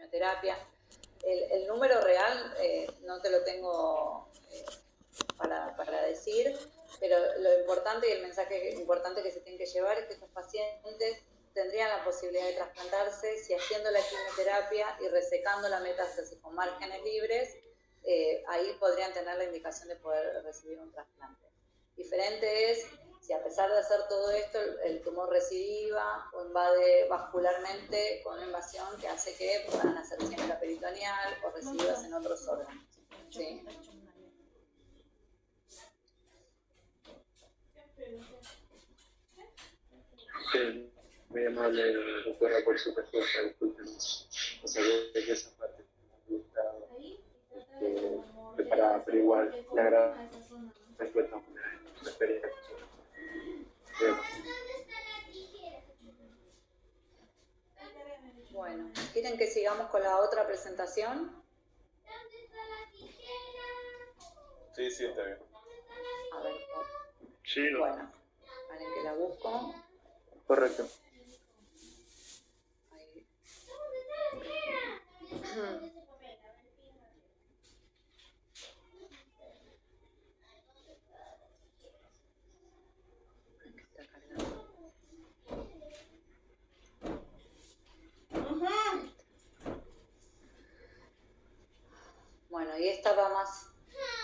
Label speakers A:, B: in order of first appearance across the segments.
A: quimioterapia. El número real no te lo tengo para decir, pero lo importante y el mensaje importante que se tiene que llevar es que estos pacientes tendrían la posibilidad de trasplantarse si haciendo la quimioterapia y resecando la metástasis con márgenes libres, ahí podrían tener la indicación de poder recibir un trasplante. Diferente es si a pesar de hacer todo esto el tumor recidiva o invade vascularmente con una invasión que hace que puedan hacer siembra peritoneal o recidivas en otros órganos. ¿Sí?
B: Sí, muy amable, doctora, por su respuesta. Discúlpenos. No sabía que esa parte no estaba preparada, pero igual le agradezco respuesta una experiencia.
A: Bueno, ¿quieren que sigamos con la otra presentación?
C: Sí, está bien.
A: A ver,
B: Sí, no.
A: bueno, valen que la busco.
B: Correcto.
A: Ahí. Bueno, y esta va más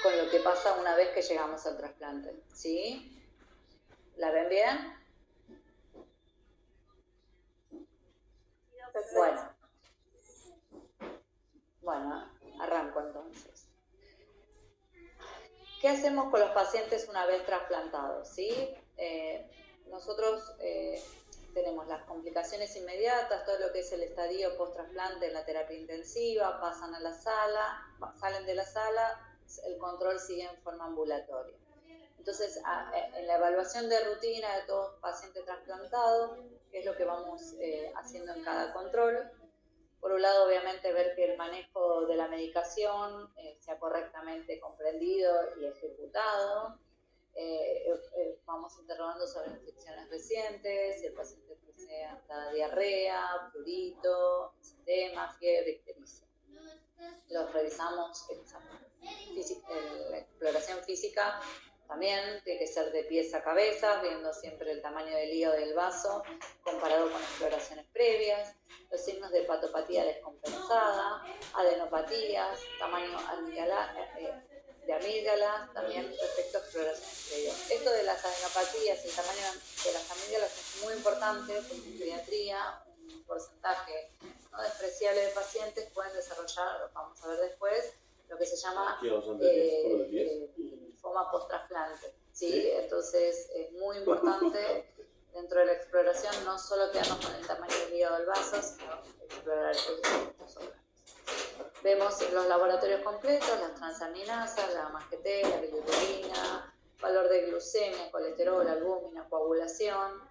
A: con lo que pasa una vez que llegamos al trasplante, ¿sí? ¿La ven bien? Bueno, arranco entonces. ¿Qué hacemos con los pacientes una vez trasplantados? ¿Sí? Nosotros tenemos las complicaciones inmediatas, todo lo que es el estadio post-trasplante en la terapia intensiva, pasan a la sala, salen de la sala, el control sigue en forma ambulatoria. Entonces, en la evaluación de rutina de todo paciente trasplantado, ¿qué es lo que vamos haciendo en cada control? Por un lado, obviamente, ver que el manejo de la medicación sea correctamente comprendido y ejecutado. Vamos interrogando sobre infecciones recientes, si el paciente presenta diarrea, prurito, edema, fiebre, ictericia. Los revisamos, la exploración física también tiene que ser de pies a cabeza, viendo siempre el tamaño del hígado del vaso comparado con exploraciones previas, los signos de hepatopatía descompensada, adenopatías, tamaño de amígdalas, también respecto a exploraciones previas. Esto de las adenopatías, el tamaño de las amígdalas es muy importante porque en pediatría un porcentaje no despreciable de pacientes pueden desarrollar, lo vamos a ver después, lo que se llama linfoma post-trasplante. ¿Sí? Entonces es muy importante dentro de la exploración no solo quedarnos con el tamaño del hígado del vaso, sino explorar estos órganos. Vemos los laboratorios completos, las transaminasas, la masquetera, la bilirrubina, valor de glucemia, colesterol, albúmina, coagulación,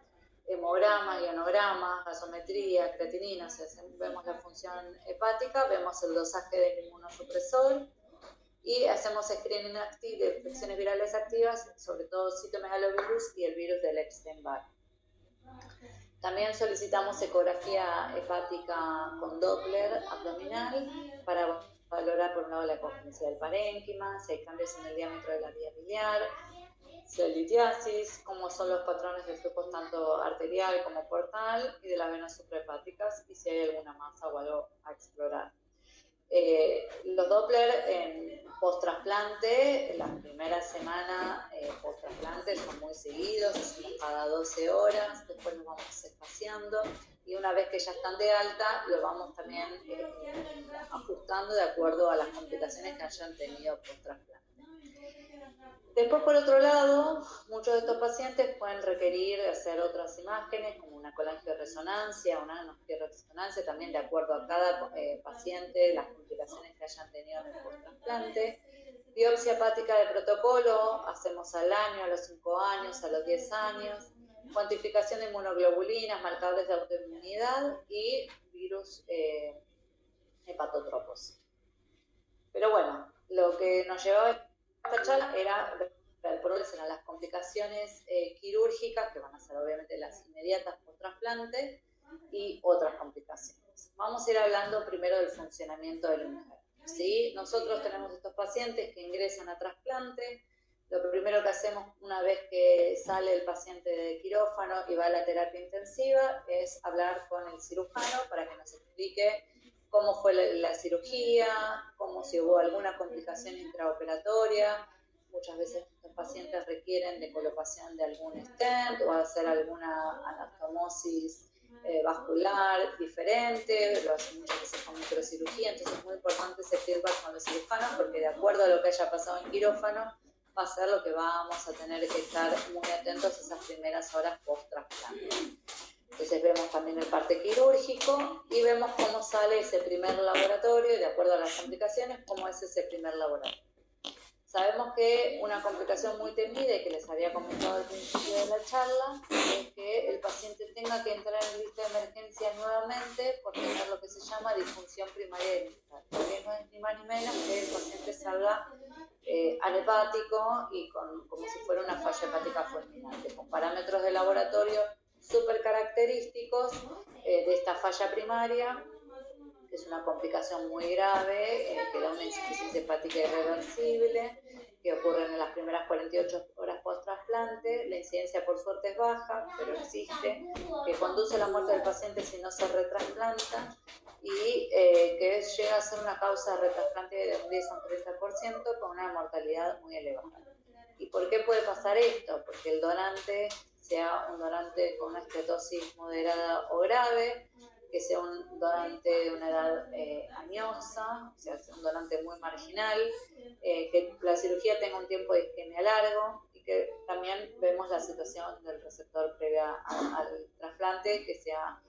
A: hemogramas, ionogramas, gasometría, creatinina, o sea, vemos la función hepática, vemos el dosaje del inmunosupresor y hacemos screening de infecciones virales activas, sobre todo citomegalovirus y el virus del Epstein-Barr. También solicitamos ecografía hepática con Doppler abdominal para valorar por un lado la cogerencia del parénquima, si hay cambios en el diámetro de la vía biliar, si hay litiasis, cómo son los patrones de flujos tanto arterial como portal y de las venas suprahepáticas y si hay alguna masa o algo a explorar. Los Doppler en post-trasplante, la primera semana post-trasplante son muy seguidos, hacemos cada 12 horas, después los vamos espaciando y una vez que ya están de alta, lo vamos también ajustando de acuerdo a las complicaciones que hayan tenido post-trasplante. Después, por otro lado, muchos de estos pacientes pueden requerir hacer otras imágenes, como una colangioresonancia, una angiorresonancia, también de acuerdo a cada paciente, las complicaciones que hayan tenido en el post-trasplante. Biopsia hepática de protocolo, hacemos al año, a los 5 años, a los 10 años. Cuantificación de inmunoglobulinas, marcadores de autoinmunidad y virus hepatotropos. Pero bueno, lo que nos llevaba esta charla era ver por dónde serán las complicaciones quirúrgicas, que van a ser obviamente las inmediatas por trasplante, y otras complicaciones. vamos a ir hablando primero del funcionamiento del mujer, ¿sí? Nosotros tenemos estos pacientes que ingresan a trasplante. Lo primero que hacemos una vez que sale el paciente de quirófano y va a la terapia intensiva es hablar con el cirujano para que nos explique cómo fue la cirugía, cómo si hubo alguna complicación intraoperatoria. Muchas veces estos pacientes requieren de colocación de algún stent o hacer alguna anastomosis vascular diferente, lo hacen muchas veces con microcirugía, entonces es muy importante ese feedback con los cirujanos porque de acuerdo a lo que haya pasado en quirófano va a ser lo que vamos a tener que estar muy atentos esas primeras horas post-trasplante. Entonces vemos también el parte quirúrgico y vemos cómo sale ese primer laboratorio, de acuerdo a las complicaciones, cómo es ese primer laboratorio. Sabemos que una complicación muy temida y que les había comentado al principio de la charla es que el paciente tenga que entrar en lista de emergencia nuevamente por tener lo que se llama disfunción primaria del intestino. Que no es ni más ni menos que el paciente salga anhepático y como si fuera una falla hepática fulminante, con parámetros de laboratorio súper característicos de esta falla primaria, que es una complicación muy grave, que da una insuficiencia hepática irreversible, que ocurre en las primeras 48 horas post-trasplante. La incidencia por suerte es baja, pero existe, que conduce a la muerte del paciente si no se retrasplanta y que llega a ser una causa de retrasplante de un 10 a un 30% con una mortalidad muy elevada. ¿Y por qué puede pasar esto? Porque el donante sea un donante con una esteatosis moderada o grave, que sea un donante de una edad añosa, o sea, un donante muy marginal, que la cirugía tenga un tiempo de isquemia largo y que también vemos la situación del receptor previa al trasplante, que sea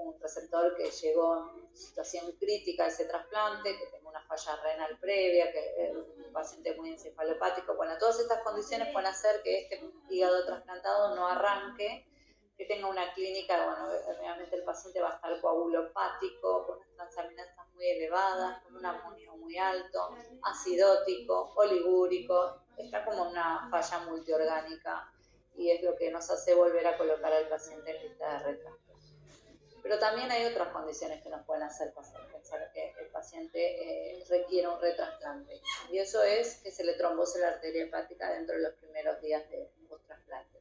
A: un receptor que llegó en situación crítica a ese trasplante, que tenga una falla renal previa, que un paciente muy encefalopático. Bueno, todas estas condiciones pueden hacer que este hígado trasplantado no arranque, que tenga una clínica, bueno, obviamente el paciente va a estar coagulopático, con unas transaminasas muy elevadas, con un amonio muy alto, acidótico, oligúrico, está como una falla multiorgánica y es lo que nos hace volver a colocar al paciente en lista de retrasplante. Pero también hay otras condiciones que nos pueden hacer pensar que el paciente requiere un retrasplante, y eso es que se le trombose la arteria hepática dentro de los primeros días de post-trasplante.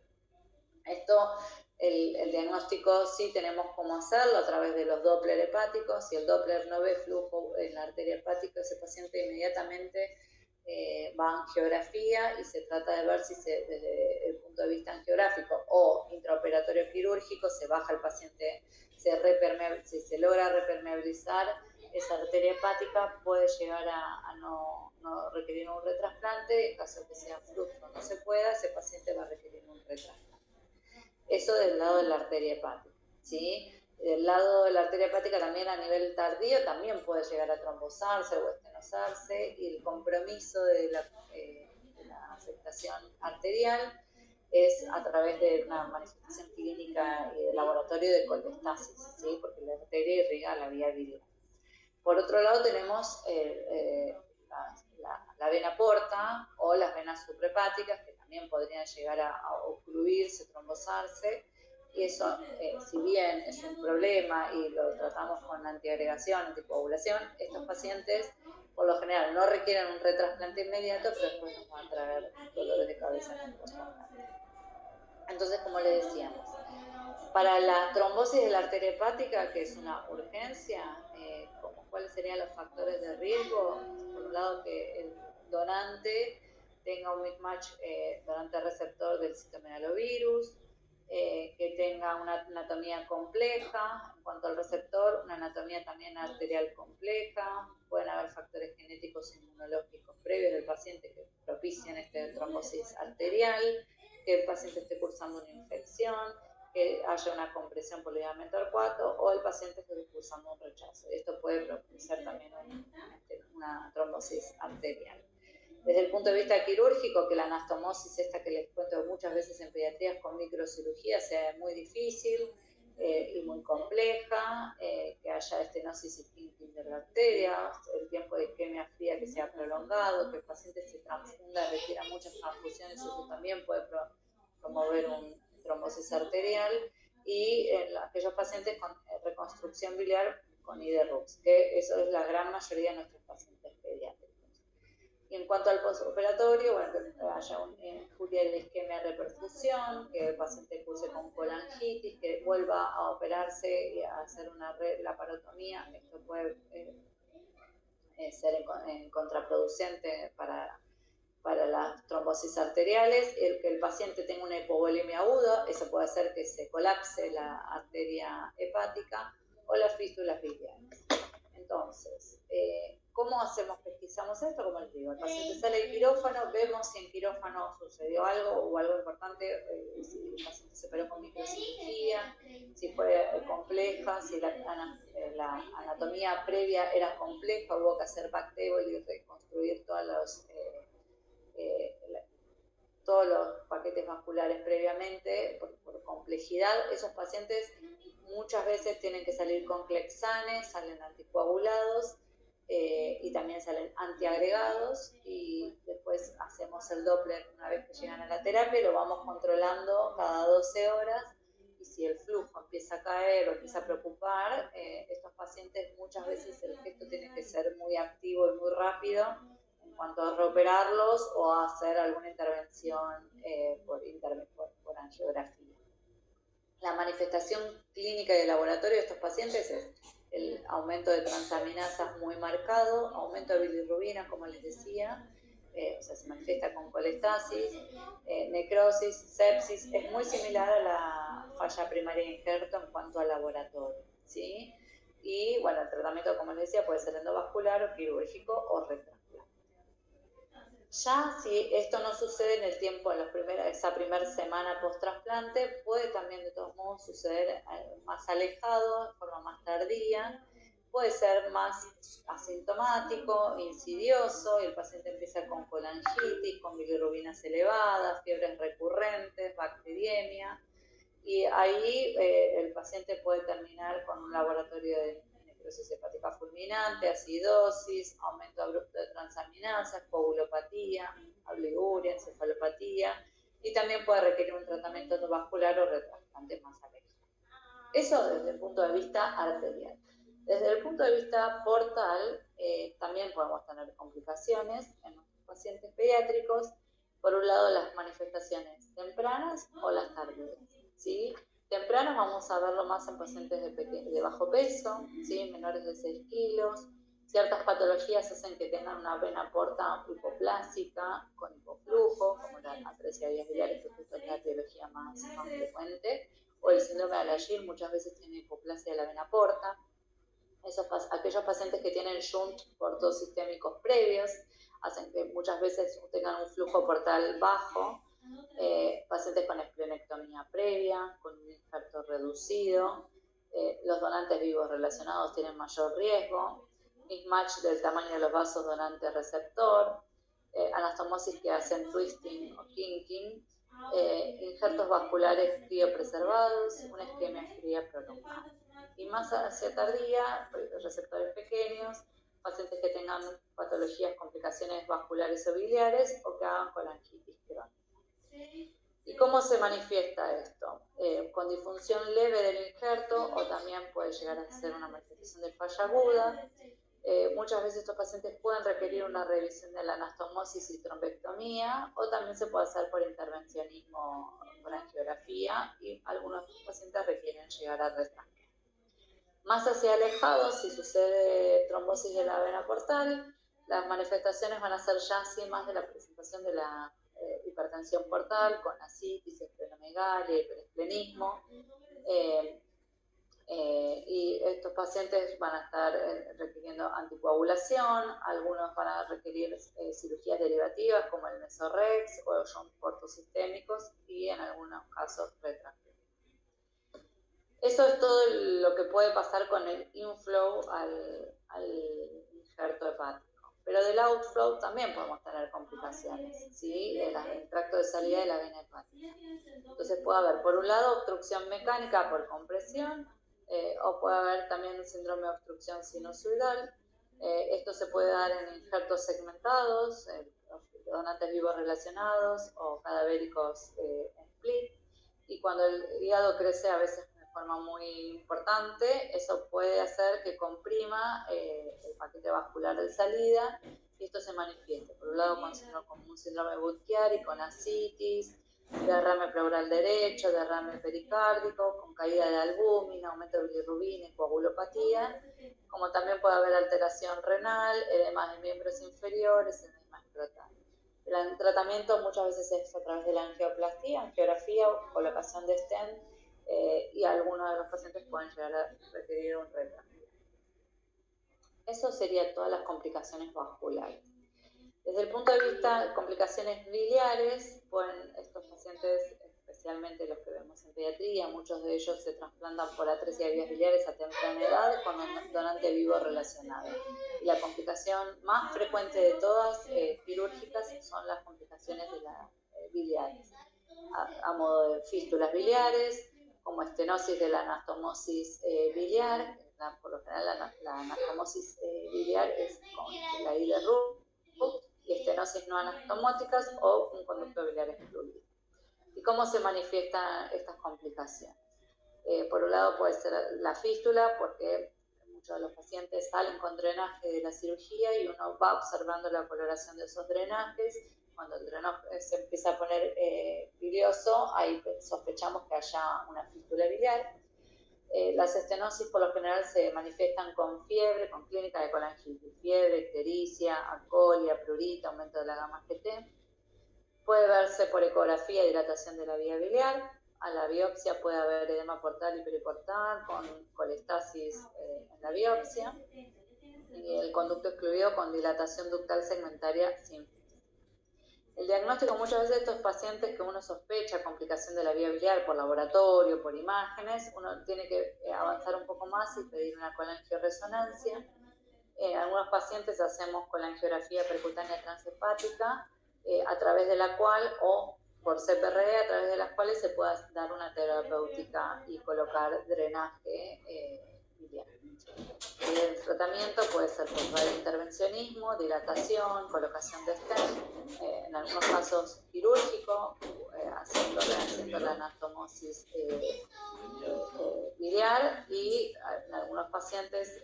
A: Esto, el diagnóstico sí tenemos cómo hacerlo a través de los Doppler hepáticos. Si el Doppler no ve flujo en la arteria hepática, ese paciente inmediatamente va a angiografía y se trata de ver si desde el punto de vista angiográfico o intraoperatorio quirúrgico se baja el paciente, si se logra repermeabilizar esa arteria hepática, puede llegar a no requerir un retrasplante. En caso de que sea fruto no se pueda, ese paciente va a requerir un retrasplante. Eso del lado de la arteria hepática, ¿sí? Del lado de la arteria hepática también a nivel tardío también puede llegar a trombosarse o estenosarse, y el compromiso de la afectación arterial es a través de una manifestación clínica y de laboratorio de colestasis, ¿sí? Porque la arteria irriga la vía biliar. Por otro lado tenemos la vena porta o las venas suprahepáticas, que también podrían llegar a ocluirse, trombosarse, y eso, si bien es un problema y lo tratamos con antiagregación, anticoagulación, estos pacientes por lo general no requieren un retrasplante inmediato, pero después nos van a traer dolores de cabeza en el post-trasplante. Entonces, como les decíamos, para la trombosis de la arteria hepática, que es una urgencia, ¿cuáles serían los factores de riesgo? Por un lado, que el donante tenga un mismatch donante-receptor del citomegalovirus, que tenga una anatomía compleja. En cuanto al receptor, una anatomía también arterial compleja. Pueden haber factores genéticos e inmunológicos previos del paciente que propicien esta trombosis arterial, que el paciente esté cursando una infección, que haya una compresión por ligamento arcuato o el paciente esté cursando un rechazo. Esto puede propiciar también una trombosis arterial. Desde el punto de vista quirúrgico, que la anastomosis, esta que les cuento muchas veces en pediatría con microcirugía, sea muy difícil y muy compleja, que haya estenosis y pinting de la arteria, el tiempo de isquemia fría que sea prolongado, que el paciente se transfunda, requiera muchas transfusiones, eso también puede promover un trombosis arterial, y en aquellos pacientes con reconstrucción biliar con IDRUX, que eso es la gran mayoría de nuestros pacientes pediátricos. Y en cuanto al postoperatorio, bueno, que haya injuria de la isquemia de reperfusión, que el paciente curse con colangitis, que vuelva a operarse y a hacer una laparotomía. Esto puede ser contraproducente para las trombosis arteriales. Que el paciente tenga una hipovolemia aguda, eso puede hacer que se colapse la arteria hepática o las fístulas biliares. Entonces, ¿cómo pesquisamos esto? Como les digo, el paciente sale del quirófano, vemos si en quirófano sucedió algo o algo importante, si el paciente se operó con microcirugía, si fue compleja, si la anatomía previa era compleja, hubo que hacer backtable y reconstruir todos los paquetes vasculares previamente por complejidad. Esos pacientes muchas veces tienen que salir con Clexane, salen anticoagulados y también salen antiagregados, y después hacemos el Doppler una vez que llegan a la terapia y lo vamos controlando cada 12 horas, y si el flujo empieza a caer o empieza a preocupar, estos pacientes muchas veces el gesto tiene que ser muy activo y muy rápido en cuanto a reoperarlos o a hacer alguna intervención por angiografía. La manifestación clínica y de laboratorio de estos pacientes es el aumento de transaminasas muy marcado, aumento de bilirrubina, como les decía, o sea, se manifiesta con colestasis, necrosis, sepsis. Es muy similar a la falla primaria de injerto en cuanto al laboratorio, ¿sí? Y bueno, el tratamiento, como les decía, puede ser endovascular o quirúrgico o retrasplante. Ya si esto no sucede en el tiempo, en esa primera semana post-trasplante, puede también de todos modos suceder más alejado, de forma más tardía, puede ser más asintomático, insidioso, y el paciente empieza con colangitis, con bilirrubinas elevadas, fiebres recurrentes, bacteriemia, y ahí el paciente puede terminar con un laboratorio de necrosis hepática fulminante, acidosis, aumento abrupto de transaminasas, coagulopatía, obliguria, encefalopatía, y también puede requerir un tratamiento endovascular o retrasplante más alejado. Eso desde el punto de vista arterial. Desde el punto de vista portal, también podemos tener complicaciones en nuestros pacientes pediátricos. Por un lado, las manifestaciones tempranas o las tardías, ¿sí? Tempranas vamos a verlo más en pacientes de bajo peso, ¿sí? Menores de 6 kilos. Ciertas patologías hacen que tengan una vena porta hipoplásica con hipoflujo, como la atresia de vías biliares, que es la etiología más frecuente, o el síndrome de Alagille muchas veces tiene hipoplasia de la vena porta. Aquellos pacientes que tienen shunt portos sistémicos previos hacen que muchas veces tengan un flujo portal bajo. Pacientes con esplenectomía previa, con un injerto reducido, los donantes vivos relacionados tienen mayor riesgo, mismatch del tamaño de los vasos donante-receptor, anastomosis que hacen twisting o kinking, injertos vasculares criopreservados, una isquemia fría prolongada. Y más hacia tardía, receptores pequeños, pacientes que tengan patologías, complicaciones vasculares o biliares o que hagan colangitis crónica. ¿Y cómo se manifiesta esto? Con disfunción leve del injerto, o también puede llegar a ser una manifestación de falla aguda. Muchas veces estos pacientes pueden requerir una revisión de la anastomosis y trombectomía, o también se puede hacer por intervencionismo por angiografía, y algunos pacientes requieren llegar a retrasplante. Más hacia alejados, si sucede trombosis de la vena portal, las manifestaciones van a ser ya así más de la presentación de la hipertensión portal, con ascitis, esplenomegalia, hiperesplenismo, y estos pacientes van a estar requiriendo anticoagulación, algunos van a requerir cirugías derivativas como el mesorex o los portos sistémicos, y en algunos casos retrasplante. Eso es todo lo que puede pasar con el inflow al injerto hepático. Pero del outflow también podemos tener complicaciones, ¿sí? El tracto de salida de la vena hepática. Entonces puede haber, por un lado, obstrucción mecánica por compresión, o puede haber también un síndrome de obstrucción sinusoidal. Esto se puede dar en injertos segmentados, donantes vivos relacionados o cadavéricos en split. Y cuando el hígado crece, a veces forma muy importante, eso puede hacer que comprima el paquete vascular de salida y esto se manifiesta, por un lado, con un síndrome Budd-Chiari, con ascitis, derrame pleural derecho, derrame pericárdico, con caída de albúmina, aumento de bilirrubina y coagulopatía, como también puede haber alteración renal, edema de miembros inferiores, edema escrotal. El tratamiento muchas veces es a través de la angioplastía, angiografía o colocación de stent, y algunos de los pacientes pueden llegar a requerir un retrasplante. Eso sería todas las complicaciones vasculares. Desde el punto de vista de complicaciones biliares, estos pacientes, especialmente los que vemos en pediatría, muchos de ellos se trasplantan por atresia de vías biliares a temprana edad con un donante vivo relacionado. Y la complicación más frecuente de todas, quirúrgicas, son las complicaciones de las biliares, a modo de fístulas biliares, como estenosis de la anastomosis biliar. Por lo general la anastomosis biliar es con la I de Roux, y estenosis no anastomóticas o un conducto biliar excluido. ¿Y cómo se manifiestan estas complicaciones? Por un lado puede ser la fístula, porque muchos de los pacientes salen con drenaje de la cirugía y uno va observando la coloración de esos drenajes. Cuando el drenaje se empieza a poner bilioso, ahí sospechamos que haya una fístula biliar. Las estenosis por lo general se manifiestan con fiebre, con clínica de colangitis, fiebre, ictericia, alcoholia, prurito, aumento de la gamma GT. Puede verse por ecografía dilatación de la vía biliar. A la biopsia puede haber edema portal y periportal con colestasis en la biopsia. Y el conducto excluido con dilatación ductal segmentaria sin. El diagnóstico muchas veces de estos pacientes que uno sospecha complicación de la vía biliar por laboratorio, por imágenes, uno tiene que avanzar un poco más y pedir una colangiorresonancia. En algunos pacientes hacemos colangiografía percutánea transhepática, a través de la cual, o por CPRE, a través de las cuales se pueda dar una terapéutica y colocar drenaje biliar. El tratamiento puede ser por radiointervencionismo, dilatación, colocación de stent, en algunos casos quirúrgico, haciendo la anastomosis biliar, y en algunos pacientes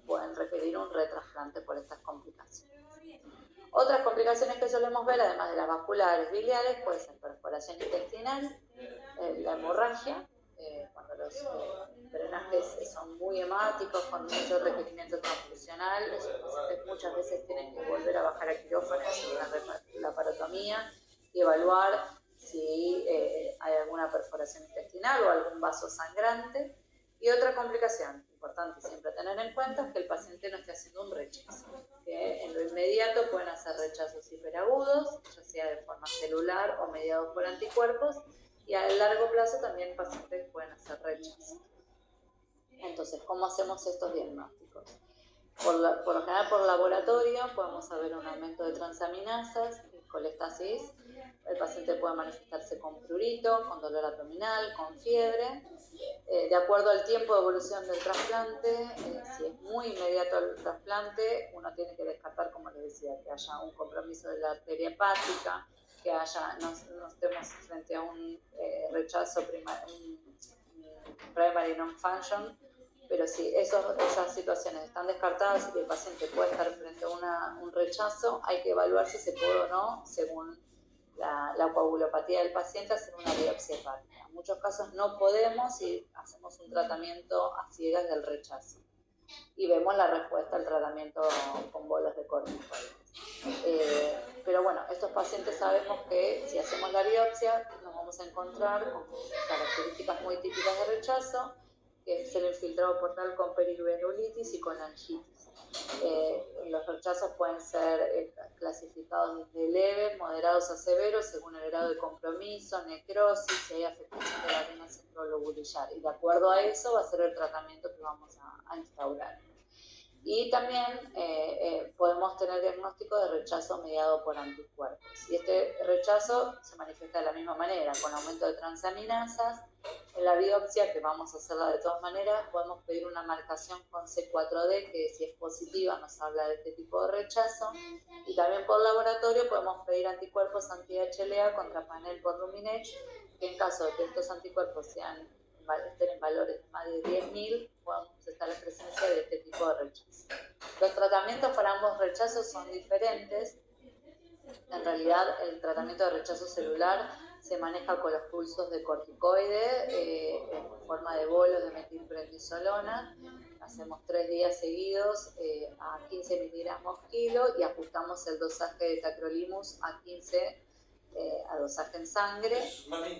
A: pueden requerir un retrasplante por estas complicaciones. Otras complicaciones que solemos ver, además de las vasculares biliares, puede ser perforación intestinal, la hemorragia, cuando los drenajes son muy hemáticos, con mucho requerimiento transfusional, los pacientes muchas veces tienen que volver a bajar a quirófano, hacer una laparotomía y evaluar si hay alguna perforación intestinal o algún vaso sangrante. Y otra complicación importante siempre tener en cuenta es que el paciente no esté haciendo un rechazo, que en lo inmediato pueden hacer rechazos hiperagudos, ya sea de forma celular o mediados por anticuerpos, y a largo plazo también pacientes pueden hacer rechazos. Entonces, ¿cómo hacemos estos diagnósticos? Por lo general por laboratorio podemos saber un aumento de transaminasas, colestasis. El paciente puede manifestarse con prurito, con dolor abdominal, con fiebre. De acuerdo al tiempo de evolución del trasplante, si es muy inmediato el trasplante, uno tiene que descartar, como les decía, que haya un compromiso de la arteria hepática, que no estemos frente a un rechazo primary non-function. Pero si esas situaciones están descartadas y que el paciente puede estar frente a un rechazo, hay que evaluar si se puede o no, según la coagulopatía del paciente, hacer una biopsia hepática. En muchos casos no podemos y hacemos un tratamiento a ciegas del rechazo. Y vemos la respuesta al tratamiento con bolos de corticoides. Pero bueno, estos pacientes sabemos que si hacemos la biopsia nos vamos a encontrar con características muy típicas de rechazo, que es el infiltrado portal con perivenulitis y con angitis. Los rechazos pueden ser clasificados desde leves, moderados a severos, según el grado de compromiso, necrosis, si hay afectación de la vena centrolobulillar. Y de acuerdo a eso va a ser el tratamiento que vamos a instaurar. Y también podemos tener diagnóstico de rechazo mediado por anticuerpos. Y este rechazo se manifiesta de la misma manera, con aumento de transaminasas. En la biopsia, que vamos a hacerla de todas maneras, podemos pedir una marcación con C4D, que si es positiva nos habla de este tipo de rechazo. Y también por laboratorio podemos pedir anticuerpos anti-HLA contra panel por Luminex, que en caso de que estos anticuerpos sean estén en valores de más de 10.000, podemos estar en presencia de este tipo de rechazo. Los tratamientos para ambos rechazos son diferentes. En realidad, el tratamiento de rechazo celular se maneja con los pulsos de corticoide en forma de bolos de metilprednisolona. Hacemos 3 días seguidos a 15 miligramos kilo y ajustamos el dosaje de tacrolimus a 15 a dosaje en sangre.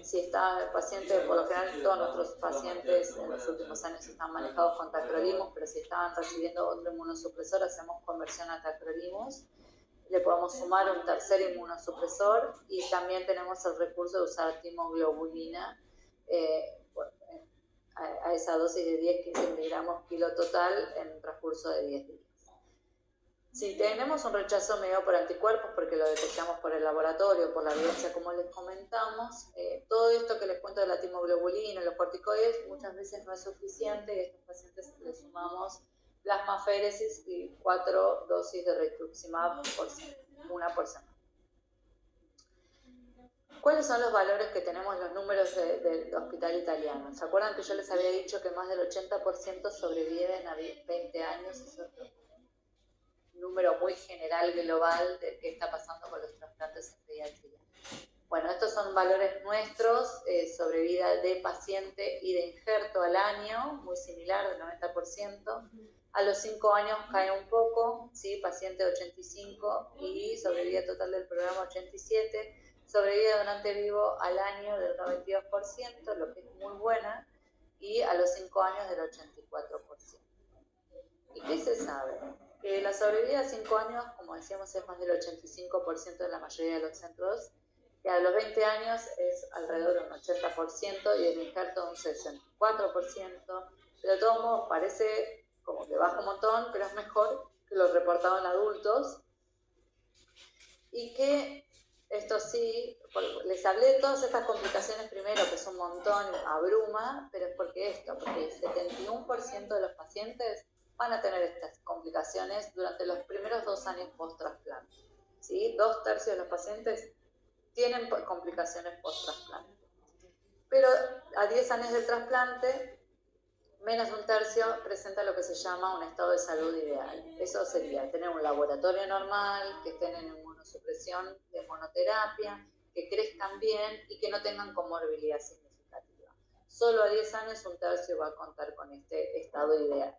A: Si está el paciente, por lo general todos nuestros pacientes en los últimos años están manejados con tacrolimus, pero si estaban recibiendo otro inmunosupresor, hacemos conversión a tacrolimus. Le podemos sumar un tercer inmunosupresor y también tenemos el recurso de usar timoglobulina a esa dosis de 10-15 miligramos kilo total en un transcurso de 10 días. Si tenemos un rechazo mediado por anticuerpos, porque lo detectamos por el laboratorio, por la evidencia como les comentamos, todo esto que les cuento de la timoglobulina, los corticoides, muchas veces no es suficiente y a estos pacientes les sumamos plasmaféresis y 4 dosis de rituximab una por semana. ¿Cuáles son los valores que tenemos, los números del hospital italiano? ¿Se acuerdan que yo les había dicho que más del 80% sobreviven a 20 años? Eso es un número muy general, global, de qué está pasando con los trasplantes en pediatría. Bueno, estos son valores nuestros, sobre vida de paciente y de injerto al año, muy similar, del 90%. A los 5 años cae un poco, ¿sí? Paciente 85 y sobrevida total del programa 87. Sobrevida donante vivo al año del 92%, lo que es muy buena, y a los 5 años del 84%. ¿Y qué se sabe? Que la sobrevida a 5 años, como decíamos, es más del 85% en la mayoría de los centros, que a los 20 años es alrededor de un 80% y el injerto un 64%, pero de todos modos parece como que baja un montón, pero es mejor que lo reportado en adultos. Y que esto sí, les hablé de todas estas complicaciones primero, que es un montón, abruma, pero es porque el 71% de los pacientes van a tener estas complicaciones durante los primeros 2 años post-trasplante. ¿Sí? 2/3 de los pacientes tienen complicaciones post-trasplante. Pero a 10 años del trasplante, menos de 1/3 presenta lo que se llama un estado de salud ideal. Eso sería tener un laboratorio normal, que estén en inmunosupresión de monoterapia, que crezcan bien y que no tengan comorbilidad significativa. Solo a 10 años 1/3 va a contar con este estado ideal.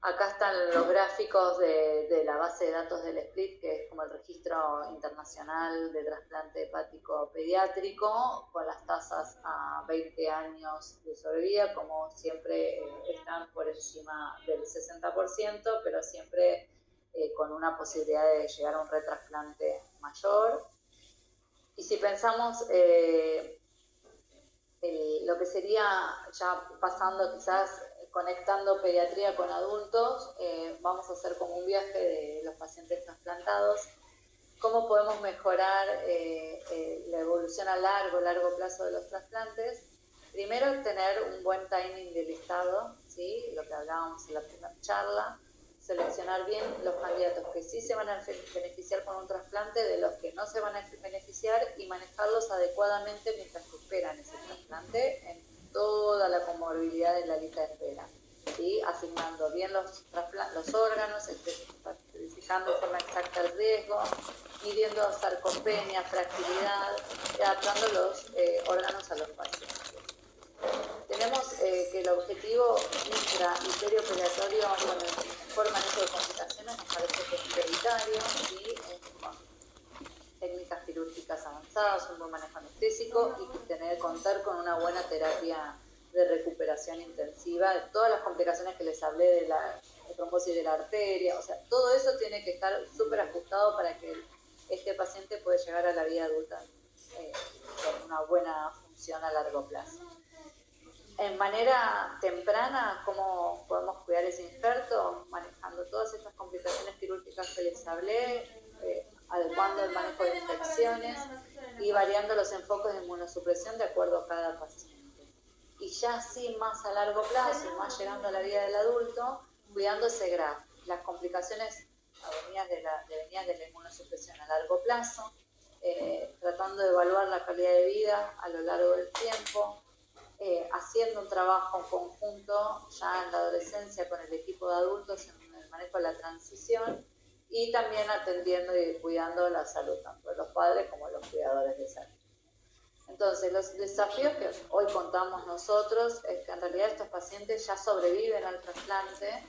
A: Acá están los gráficos de la base de datos del SPLIT, que es como el registro internacional de trasplante hepático pediátrico, con las tasas a 20 años de sobrevida, como siempre están por encima del 60%, pero siempre con una posibilidad de llegar a un retrasplante mayor. Y si pensamos lo que sería, ya pasando quizás, conectando pediatría con adultos, vamos a hacer como un viaje de los pacientes trasplantados. ¿Cómo podemos mejorar la evolución a largo plazo de los trasplantes? Primero, tener un buen timing del listado, ¿sí? Lo que hablábamos en la primera charla. Seleccionar bien los candidatos que sí se van a beneficiar con un trasplante de los que no se van a beneficiar y manejarlos adecuadamente mientras que esperan ese trasplante en toda la comorbilidad de la lista de espera, ¿sí? Asignando bien los órganos, especificando de forma exacta el riesgo, midiendo sarcopenia, fragilidad y adaptando los órganos a los pacientes. Tenemos que el objetivo intra y perioperatorio con el mejor manejo de complicaciones nos parece que es prioritario, ¿sí? Con técnicas quirúrgicas avanzadas, un buen manejo anestésico y contar con una buena terapia de recuperación intensiva de todas las complicaciones que les hablé de la trombosis de la arteria. O sea, todo eso tiene que estar súper ajustado para que este paciente pueda llegar a la vida adulta con una buena función a largo plazo. En manera temprana, ¿cómo podemos cuidar ese injerto? Manejando todas estas complicaciones quirúrgicas que les hablé, adecuando el manejo de infecciones y variando los enfoques de inmunosupresión de acuerdo a cada paciente. Y ya así más a largo plazo, más llegando a la vida del adulto, cuidando ese grafo, las complicaciones venidas de la inmunosupresión a largo plazo, tratando de evaluar la calidad de vida a lo largo del tiempo, haciendo un trabajo en conjunto ya en la adolescencia con el equipo de adultos en el manejo de la transición y también atendiendo y cuidando la salud tanto de los padres como de los cuidadores de salud. Entonces, los desafíos que hoy contamos nosotros es que en realidad estos pacientes ya sobreviven al trasplante,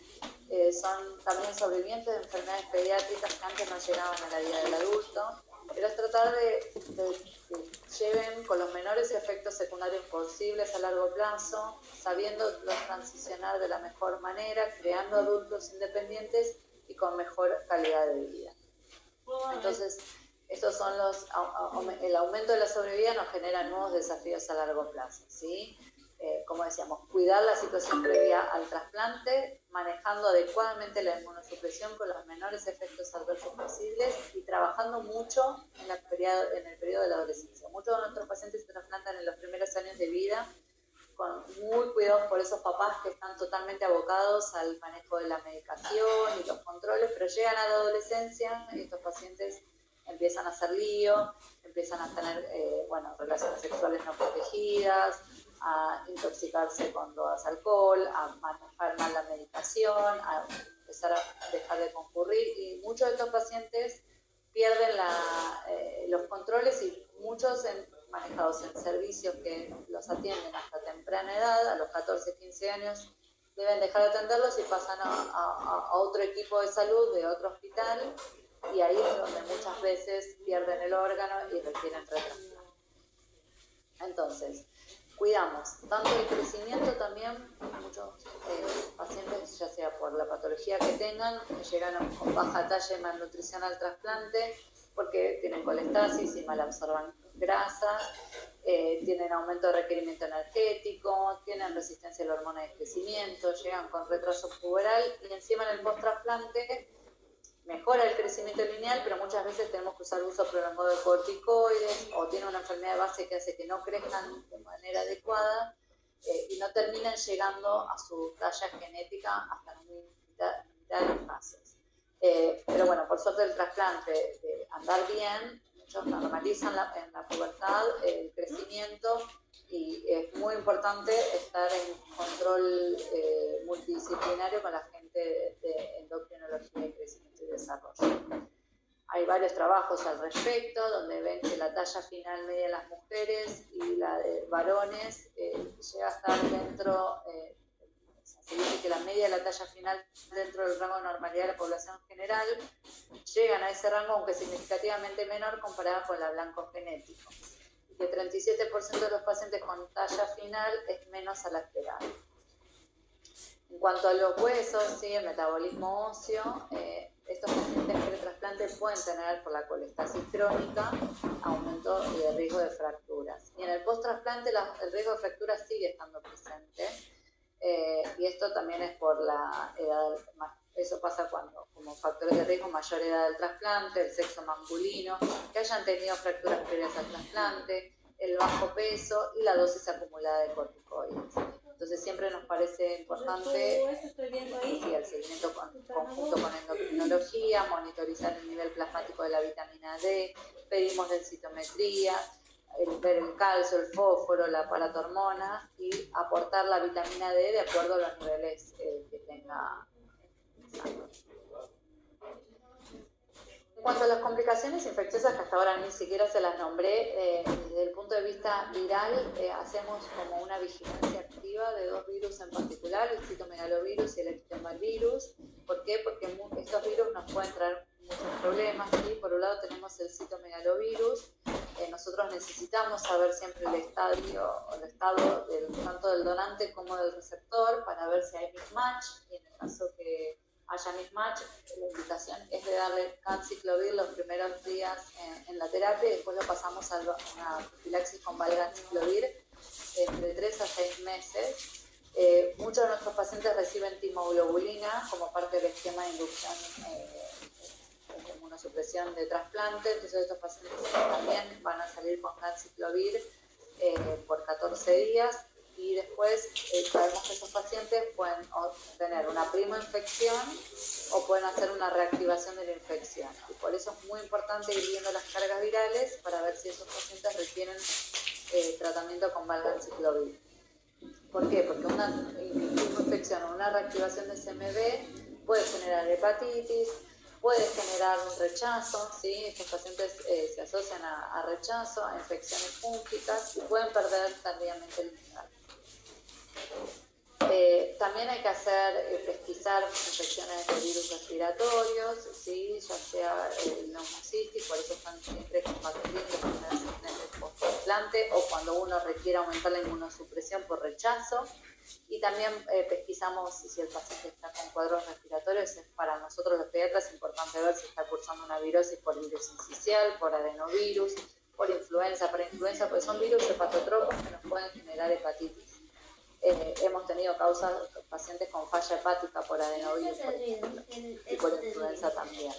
A: son también sobrevivientes de enfermedades pediátricas que antes no llegaban a la vida del adulto, pero es tratar de que lleven con los menores efectos secundarios posibles a largo plazo, sabiendo transicionar de la mejor manera, creando adultos independientes y con mejor calidad de vida. Entonces, estos son el aumento de la sobrevida nos genera nuevos desafíos a largo plazo, ¿sí? Como decíamos, cuidar la situación previa al trasplante, manejando adecuadamente la inmunosupresión con los menores efectos adversos posibles y trabajando mucho en el periodo de la adolescencia. Muchos de nuestros pacientes se trasplantan en los primeros años de vida, muy cuidados por esos papás que están totalmente abocados al manejo de la medicación y los controles, pero llegan a la adolescencia y estos pacientes empiezan a hacer lío, empiezan a tener relaciones sexuales no protegidas, a intoxicarse con drogas, alcohol, a manejar mal la medicación, a empezar a dejar de concurrir, y muchos de estos pacientes pierden los controles y muchos manejados en servicios que los atienden hasta temprana edad, a los 14, 15 años, deben dejar de atenderlos y pasan a otro equipo de salud de otro hospital, y ahí es donde muchas veces pierden el órgano y requieren retrasplante. Entonces, cuidamos tanto el crecimiento también, muchos pacientes, ya sea por la patología que tengan, llegan con baja talla y malnutrición al trasplante, porque tienen colestasis y mal absorban grasas, tienen aumento de requerimiento energético, tienen resistencia a la hormona de crecimiento, llegan con retraso puberal y encima en el post-trasplante mejora el crecimiento lineal, pero muchas veces tenemos que usar uso prolongado de corticoides o tienen una enfermedad de base que hace que no crezcan de manera adecuada y no terminan llegando a su talla genética hasta la mitad de fases. Pero bueno, por suerte el trasplante de andar bien, muchos normalizan en la pubertad el crecimiento y es muy importante estar en control multidisciplinario con la gente de endocrinología y crecimiento y desarrollo. Hay varios trabajos al respecto donde ven que la talla final media de las mujeres y la de varones llega a estar dentro, se dice que la media de la talla final dentro del rango de normalidad de la población general, llegan a ese rango aunque significativamente menor comparada con la blanco genético. Y que 37% de los pacientes con talla final es menos a la esperada. En cuanto a los huesos, ¿sí? El metabolismo óseo, estos pacientes pre-trasplante pueden tener por la colestasis crónica aumento de riesgo de fracturas. Y en el post-trasplante el riesgo de fracturas sigue estando presente. Y esto también es por la edad, eso pasa cuando, como factores de riesgo, mayor edad del trasplante, el sexo masculino, que hayan tenido fracturas previas al trasplante, el bajo peso y la dosis acumulada de corticoides. Entonces siempre nos parece importante el seguimiento conjunto con endocrinología, monitorizar el nivel plasmático de la vitamina D, pedimos densitometría, ver el calcio, el fósforo, la paratormona y aportar la vitamina D de acuerdo a los niveles que tenga el sangre. En cuanto a las complicaciones infecciosas, que hasta ahora ni siquiera se las nombré, desde el punto de vista viral, hacemos como una vigilancia activa de dos virus en particular, el citomegalovirus y el Epstein-Barr virus. ¿Por qué? Porque estos virus nos pueden traer muchos problemas, ¿sí? Por un lado tenemos el citomegalovirus. Nosotros necesitamos saber siempre el estado tanto del donante como del receptor para ver si hay mismatch, y en el caso que haya mismatch, la indicación es de darle ganciclovir los primeros días en la terapia y después lo pasamos a una profilaxis con valganciclovir entre 3 a 6 meses. Muchos de nuestros pacientes reciben timoglobulina como parte del esquema de inducción de inmunosupresión de trasplante, entonces estos pacientes también van a salir con ganciclovir por 14 días. Y después sabemos que esos pacientes pueden tener una primoinfección o pueden hacer una reactivación de la infección. Y por eso es muy importante ir viendo las cargas virales para ver si esos pacientes requieren tratamiento con valganciclovir. ¿Por qué? Porque una infección o una reactivación de CMV puede generar hepatitis, puede generar un rechazo, ¿sí? Estos pacientes se asocian a rechazo, a infecciones fúngicas y pueden perder tardíamente el mineral. También hay que pesquisar infecciones de virus respiratorios, ¿sí? Ya sea el neumocistis, por eso están siempre combatiendo los primeros 6 meses post-trasplante o cuando uno requiere aumentar la inmunosupresión por rechazo. Y también pesquisamos si el paciente está con cuadros respiratorios. Para nosotros los pediatras es importante ver si está cursando una virosis por virus sincicial, por adenovirus, por influenza, porque son virus hepatotropos que nos pueden generar hepatitis. Hemos tenido pacientes con falla hepática por adenovirus, por ejemplo, y por influenza también.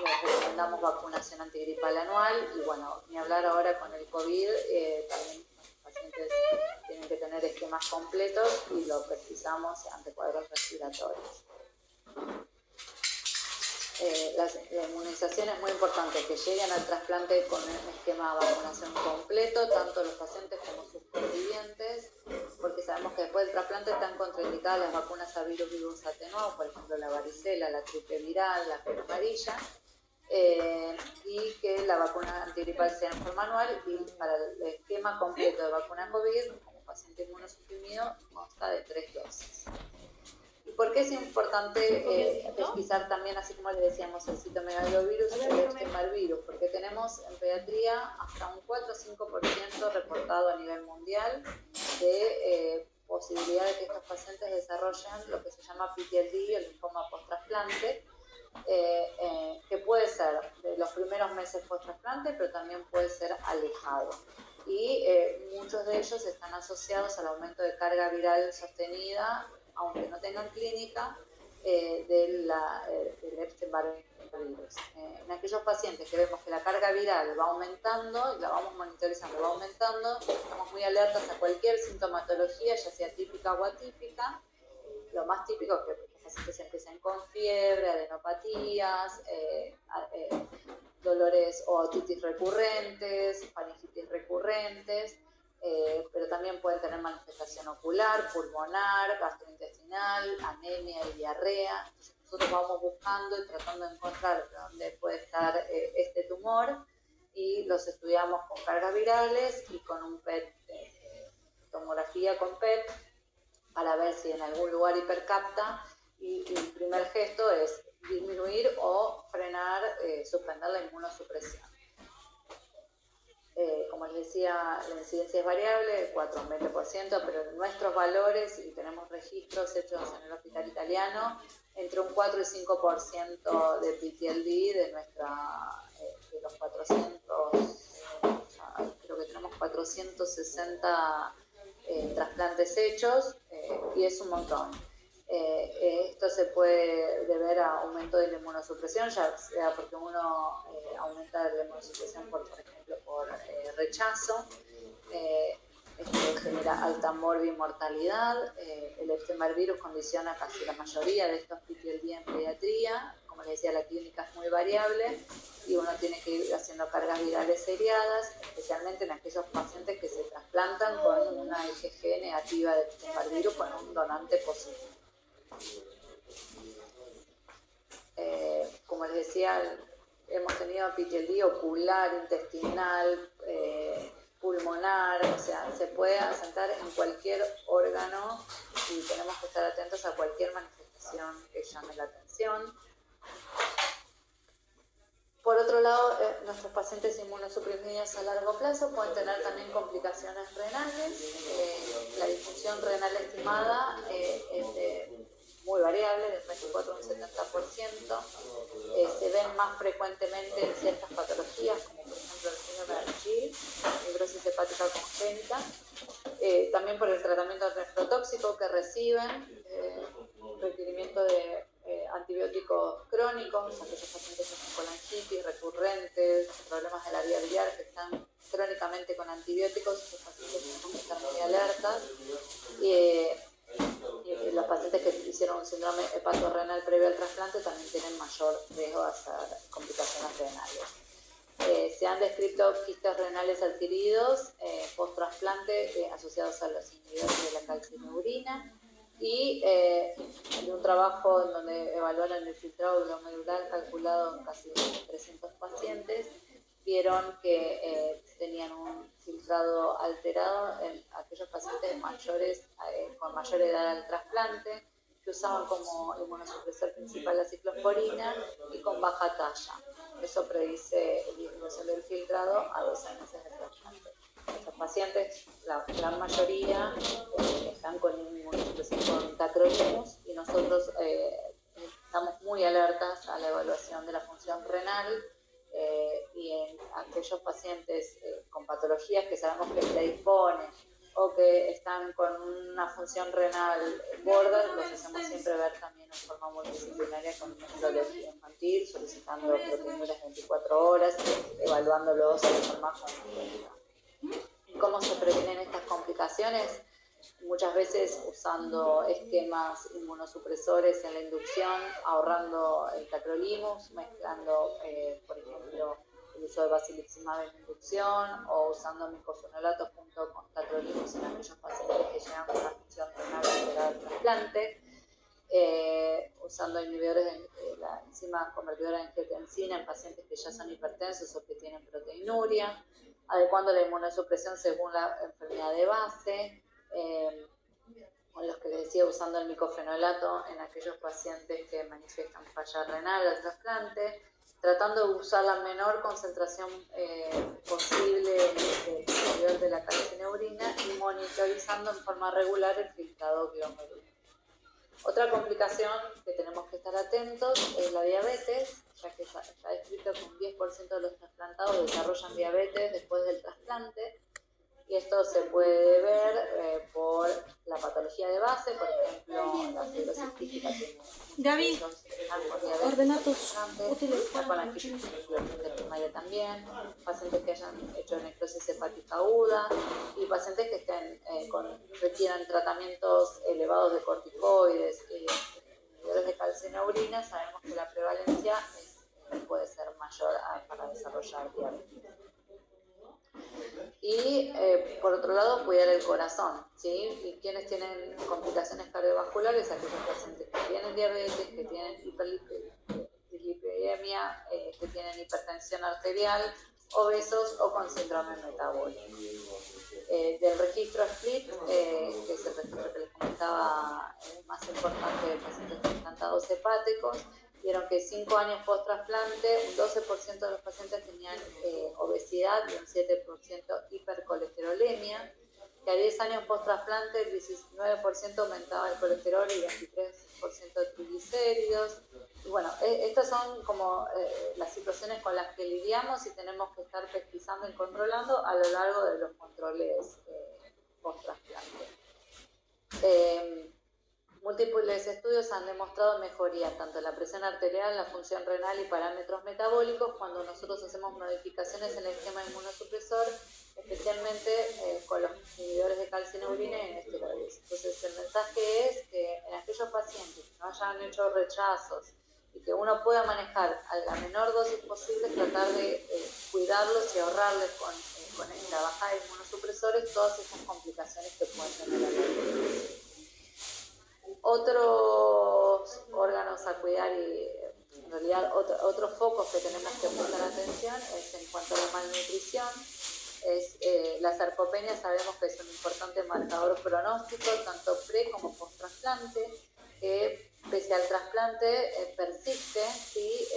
A: Les recomendamos vacunación antigripal anual y bueno, ni hablar ahora con el COVID, también los pacientes tienen que tener esquemas completos y lo precisamos ante cuadros respiratorios. La inmunización es muy importante, que lleguen al trasplante con un esquema de vacunación completo, tanto los pacientes como sus supervivientes, porque sabemos que después del trasplante están contraindicadas las vacunas a virus atenuados, por ejemplo la varicela, la gripe viral, la fiebre amarilla, y que la vacuna antigripal sea en forma anual, y para el esquema completo de vacuna COVID, como paciente inmunosuprimido, consta de 3 dosis. ¿Y por qué es importante pesquisar también, así como les decíamos, el citomegalovirus y el Epstein-Barr virus? Porque tenemos en pediatría hasta un 4 o 5% reportado a nivel mundial de posibilidad de que estos pacientes desarrollen lo que se llama PTLD, el linfoma post-trasplante, que puede ser de los primeros meses post-trasplante, pero también puede ser alejado. Y muchos de ellos están asociados al aumento de carga viral sostenida, aunque no tengan clínica, del Epstein-Barr virus. En aquellos pacientes que vemos que la carga viral va aumentando y la vamos monitorizando, va aumentando, estamos muy alertas a cualquier sintomatología, ya sea típica o atípica. Lo más típico es que los pacientes empiecen con fiebre, adenopatías, dolores o otitis recurrentes, faringitis recurrentes, pero también pueden tener manifestación ocular, pulmonar, gastrointestinal, anemia y diarrea. Entonces nosotros vamos buscando y tratando de encontrar dónde puede estar este tumor y los estudiamos con cargas virales y con un PET, tomografía con PET, para ver si en algún lugar hipercapta, y el primer gesto es disminuir o frenar, suspender la inmunosupresión. Como les decía, la incidencia es variable, 4 o 20%, pero nuestros valores, y tenemos registros hechos en el hospital italiano, entre un 4 y 5% de PTLD de los 400, creo que tenemos 460 trasplantes hechos, y es un montón. Esto se puede deber a aumento de la inmunosupresión, ya sea porque uno aumenta la inmunosupresión, por ejemplo, por rechazo. Esto genera alta morbimortalidad. El Epstein-Barr virus condiciona casi la mayoría de estos PTLD en pediatría. Como les decía, la clínica es muy variable y uno tiene que ir haciendo cargas virales seriadas, especialmente en aquellos pacientes que se trasplantan con una IgG negativa de Epstein-Barr virus con un donante positivo. Como les decía, hemos tenido PTLD ocular, intestinal, pulmonar, o sea, se puede asentar en cualquier órgano y tenemos que estar atentos a cualquier manifestación que llame la atención. Por otro lado, nuestros pacientes inmunosuprimidos a largo plazo pueden tener también complicaciones renales. La disfunción renal estimada es muy variable, del 24 a un 70%. Se ven más frecuentemente en ciertas patologías, como por ejemplo el síndrome de Alagille, fibrosis hepática congénita. También por el tratamiento nefrotóxico que reciben, requerimiento de antibióticos crónicos, aquellos pacientes con colangitis recurrentes, problemas de la vía biliar que están crónicamente con antibióticos, esos pacientes tenemos que estar muy alertas. Y los pacientes que hicieron un síndrome hepatorrenal previo al trasplante también tienen mayor riesgo de hacer complicaciones renales. Se han descrito quistes renales adquiridos post-trasplante asociados a los inhibidores de la calcineurina, y en un trabajo en donde evaluaron el filtrado glomerular calculado en casi 300 pacientes, vieron que tenían un filtrado alterado en aquellos pacientes mayores, con mayor edad al trasplante, que usaban como inmunosupresor principal la ciclosporina y con baja talla. Eso predice disminución del filtrado a 12 meses del trasplante. Estos pacientes, la gran mayoría, están con inmunosupresión con tacrolimus, y nosotros estamos muy alertas a la evaluación de la función renal, y en aquellos pacientes con patologías que sabemos que predisponen o que están con una función renal border, los hacemos siempre ver también en forma multidisciplinaria con una histología infantil, solicitando proteinuras 24 horas, evaluándolos de forma conjunta. ¿Cómo se previenen estas complicaciones? Muchas veces usando esquemas inmunosupresores en la inducción, ahorrando el tacrolimus, mezclando, por ejemplo, el uso de basiliximab en inducción, o usando micofenolato junto con tacrolimus en aquellos pacientes que llegan con una función renal alterada al trasplante, usando inhibidores de la enzima convertidora de angiotensina en pacientes que ya son hipertensos o que tienen proteinuria, adecuando la inmunosupresión según la enfermedad de base, con los que les decía, usando el micofenolato en aquellos pacientes que manifiestan falla renal al trasplante, tratando de usar la menor concentración posible del inhibidor de la calcineurina y monitorizando en forma regular el filtrado glomerular. Otra complicación que tenemos que estar atentos es la diabetes, ya que está descrito que un 10% de los trasplantados desarrollan diabetes después del trasplante, y esto se puede ver por la patología de base, por ejemplo, la fibrosis quística tiene
D: Gaby, ordena tus útiles.
A: la colangitis primaria también, pacientes que hayan hecho necrosis hepática aguda y pacientes que estén requieran tratamientos elevados de corticoides y inhibidores de calcineurina. Sabemos que la prevalencia puede ser mayor para desarrollar diabetes. Y por otro lado, cuidar el corazón, ¿sí? Y quienes tienen complicaciones cardiovasculares, aquellos pacientes que tienen diabetes, que tienen hiperlipidemia, que tienen hipertensión arterial, obesos o con síndrome metabólico. Del registro SPLIT, que es el registro que les comentaba, más importante de pacientes trasplantados hepáticos, vieron que 5 años post-trasplante, un 12% de los pacientes tenían obesidad y un 7% hipercolesterolemia, que a 10 años post-trasplante el 19% aumentaba el colesterol y 23% de triglicéridos. Y bueno, estas son como las situaciones con las que lidiamos y tenemos que estar pesquisando y controlando a lo largo de los controles post-trasplante. Múltiples estudios han demostrado mejoría tanto en la presión arterial, la función renal y parámetros metabólicos cuando nosotros hacemos modificaciones en el esquema inmunosupresor, especialmente con los inhibidores de calcineurina y en esteroides. Entonces el mensaje es que en aquellos pacientes que no hayan hecho rechazos y que uno pueda manejar a la menor dosis posible, tratar de cuidarlos y ahorrarles con la bajada de inmunosupresores todas esas complicaciones que pueden tener a largo plazo. Otros órganos a cuidar y en realidad otros focos que tenemos que prestar atención es en cuanto a la malnutrición. La sarcopenia sabemos que es un importante marcador pronóstico tanto pre como post trasplante, que pese al trasplante persiste, ¿sí?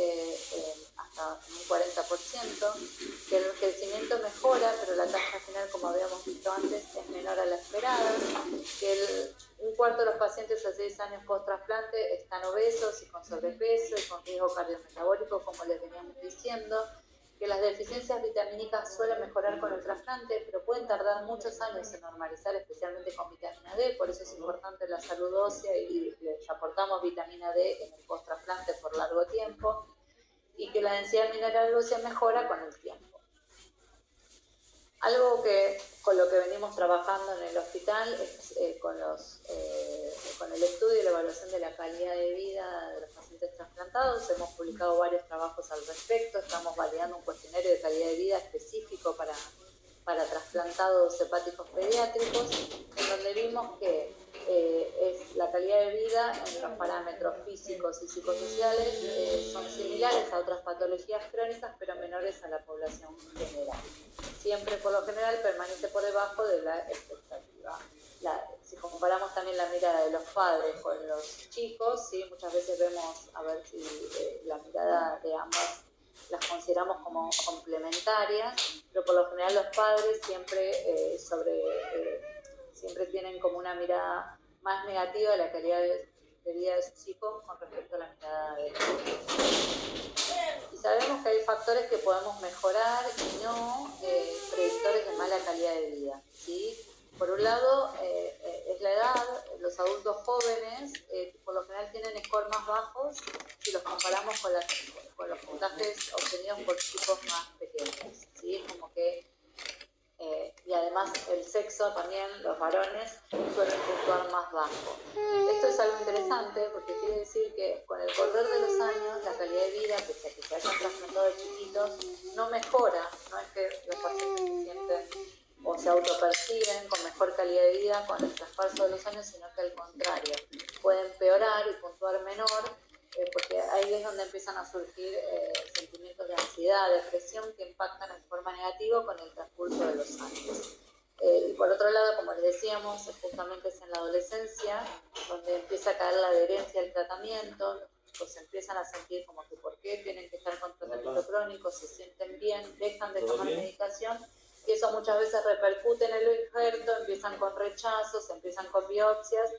A: Hasta un 40%, que el crecimiento mejora, pero la tasa final, como habíamos visto antes, es menor a la esperada, que un cuarto de los pacientes a 6 años post-trasplante están obesos y con sobrepeso y con riesgo cardiometabólico, como les veníamos diciendo, que las deficiencias vitamínicas suelen mejorar con el trasplante, pero pueden tardar muchos años en normalizar, especialmente con vitamina D, por eso es importante la salud ósea y les aportamos vitamina D en el post-trasplante por largo tiempo, y que la densidad mineral ósea mejora con el tiempo. Algo que con lo que venimos trabajando en el hospital es con el estudio y la evaluación de la calidad de vida de los pacientes trasplantados. Hemos publicado varios trabajos al respecto, estamos validando un cuestionario de calidad de vida específico para trasplantados hepáticos pediátricos, en donde vimos que es la calidad de vida en los parámetros físicos y psicosociales son similares a otras patologías crónicas, pero menores a la población general. Siempre, por lo general, permanece por debajo de la expectativa. Si comparamos también la mirada de los padres con los chicos, ¿sí? Muchas veces vemos, a ver si la mirada de ambas las consideramos como complementarias, pero por lo general los padres siempre, siempre tienen como una mirada más negativa de la calidad de vida de sus hijos con respecto a la mirada de los hijos. Y sabemos que hay factores que podemos mejorar y no predictores de mala calidad de vida, ¿sí? Por un lado, es la edad. Los adultos jóvenes por lo general tienen score más bajos si los comparamos con los puntajes obtenidos por chicos más pequeños, ¿sí? Es como que, y además el sexo también, los varones suelen puntuar más bajo. Esto es algo interesante porque quiere decir que con el correr de los años la calidad de vida, pese a que se hayan trasplantado de chiquitos, no mejora. No es que los pacientes se sienten o se autoperciben con mejor calidad de vida con el traspaso de los años, sino que al contrario, puede empeorar y puntuar menor, porque ahí es donde empiezan a surgir sentimientos de ansiedad, depresión, que impactan en forma negativa con el transcurso de los años. Y por otro lado, como les decíamos, justamente es en la adolescencia donde empieza a caer la adherencia al tratamiento. Pues se empiezan a sentir como que por qué tienen que estar con tratamiento crónico, se sienten bien, dejan de tomar medicación, y eso muchas veces repercute en el injerto, empiezan con rechazos, empiezan con biopsias,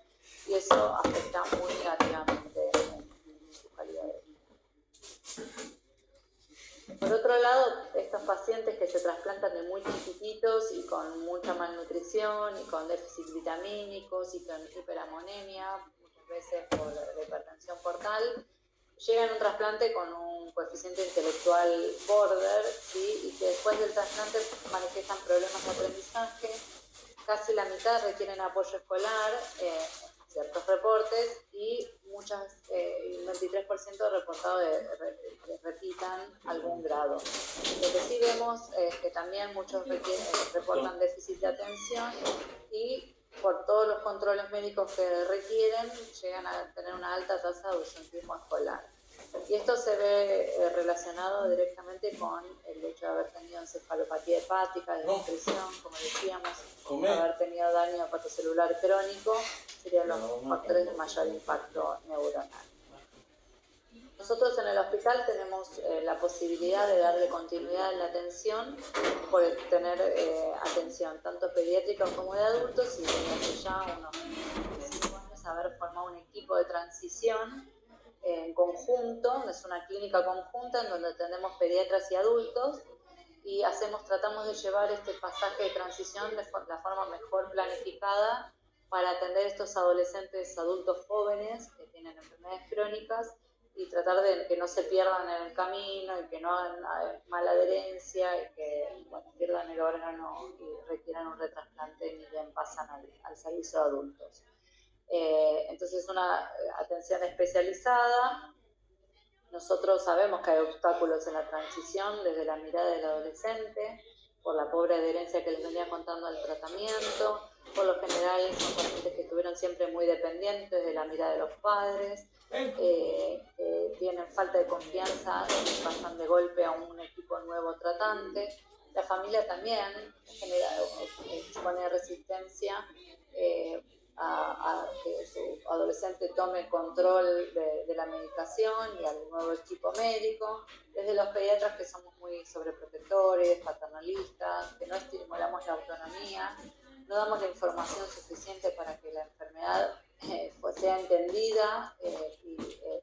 A: y eso afecta muy negativamente en su calidad de vida. Por otro lado, estos pacientes que se trasplantan de muy chiquititos y con mucha malnutrición y con déficit vitamínicos y con hiperamonemia, muchas veces por la hipertensión portal, llegan a un trasplante con un coeficiente intelectual border, ¿sí? Y que después del trasplante manifiestan problemas de aprendizaje. Casi la mitad requieren apoyo escolar, ciertos reportes, y un 23% reportado que repitan algún grado. Lo que sí vemos es que también muchos reportan déficit de atención y por todos los controles médicos que requieren, llegan a tener una alta tasa de ausentismo escolar. Y esto se ve relacionado directamente con el hecho de haber tenido encefalopatía hepática, desnutrición, como decíamos, haber tenido daño hepatocelular crónico, serían los factores de mayor impacto neuronal. Nosotros en el hospital tenemos la posibilidad de darle continuidad en la atención, por tener atención tanto pediátrica como de adultos, y desde hace ya unos 5 años haber formado un equipo de transición en conjunto. Es una clínica conjunta en donde tenemos pediatras y adultos, y tratamos de llevar este pasaje de transición de la forma mejor planificada para atender a estos adolescentes, adultos jóvenes que tienen enfermedades crónicas, y tratar de que no se pierdan en el camino y que no hagan mala adherencia y que pierdan el órgano y requieran un retrasplante ni bien pasan al servicio de adultos. Entonces, una atención especializada. Nosotros sabemos que hay obstáculos en la transición desde la mirada del adolescente, por la pobre adherencia que les venía contando al tratamiento. Por lo general son pacientes que estuvieron siempre muy dependientes de la mirada de los padres, tienen falta de confianza y pasan de golpe a un equipo nuevo tratante. La familia también expone resistencia a que su adolescente tome control de la medicación y al nuevo equipo médico. Desde los pediatras, que somos muy sobreprotectores, paternalistas, que no estimulamos la autonomía, no damos la información suficiente para que la enfermedad sea entendida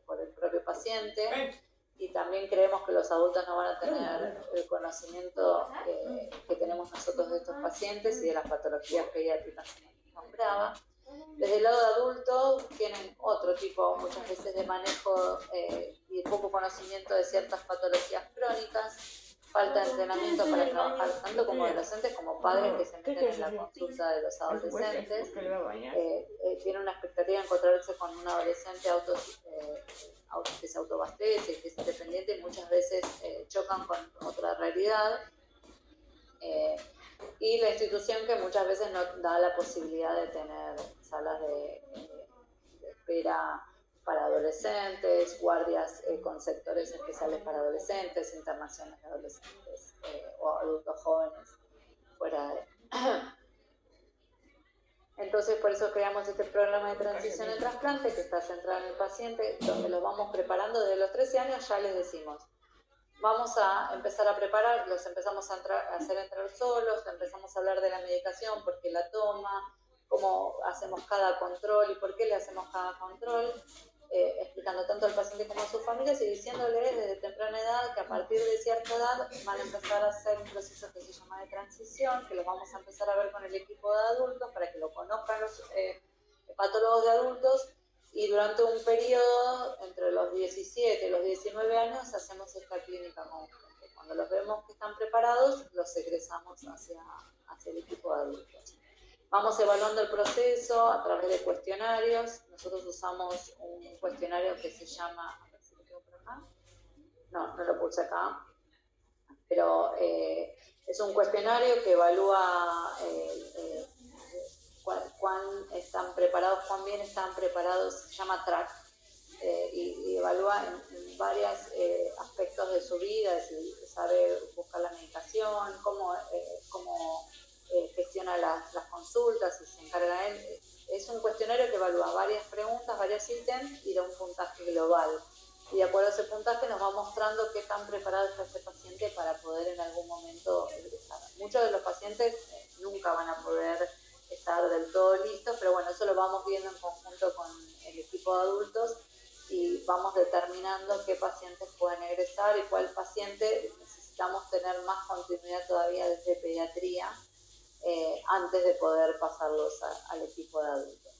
A: por el propio paciente, y también creemos que los adultos no van a tener el conocimiento que tenemos nosotros de estos pacientes y de las patologías pediátricas que nombraba. Desde el lado de adultos tienen otro tipo, muchas veces, de manejo y poco conocimiento de ciertas patologías crónicas. falta de entrenamiento para trabajar tanto como docentes como padres que se meten en la consulta de los adolescentes. Tiene una expectativa de encontrarse con un adolescente que se autoabastece, que es independiente y muchas veces chocan con otra realidad. Y la institución que muchas veces no da la posibilidad de tener salas de espera para adolescentes, guardias con sectores especiales para adolescentes, internaciones de adolescentes o adultos jóvenes fuera de... Entonces, por eso creamos este programa de transición en trasplante que está centrado en el paciente, donde los vamos preparando desde los 13 años, ya les decimos. Vamos a empezar a preparar, los empezamos a hacer entrar solos, empezamos a hablar de la medicación, por qué la toma, cómo hacemos cada control y por qué le hacemos cada control, explicando tanto al paciente como a sus familias y diciéndoles desde temprana edad que a partir de cierta edad van a empezar a hacer un proceso que se llama de transición, que los vamos a empezar a ver con el equipo de adultos para que lo conozcan los patólogos de adultos. Y durante un periodo, entre los 17 y los 19 años, hacemos esta clínica conjunta. Cuando los vemos que están preparados, los egresamos hacia el equipo de adultos. Vamos evaluando el proceso a través de cuestionarios. Nosotros usamos un cuestionario que se llama... A ver si lo tengo por acá. No lo puse acá. Pero es un cuestionario que evalúa... cuán están preparados, cuán bien están preparados, se llama TRACK, y evalúa en varios aspectos de su vida, es decir, saber buscar la medicación, cómo gestiona las consultas y se encarga él. Es un cuestionario que evalúa varias preguntas, varios ítems y da un puntaje global. Y de acuerdo a ese puntaje nos va mostrando qué tan preparado está este paciente para poder en algún momento egresar. Muchos de los pacientes nunca van a poder estar del todo listos, pero bueno, eso lo vamos viendo en conjunto con el equipo de adultos y vamos determinando qué pacientes pueden egresar y cuál paciente necesitamos tener más continuidad todavía desde pediatría antes de poder pasarlos al equipo de adultos.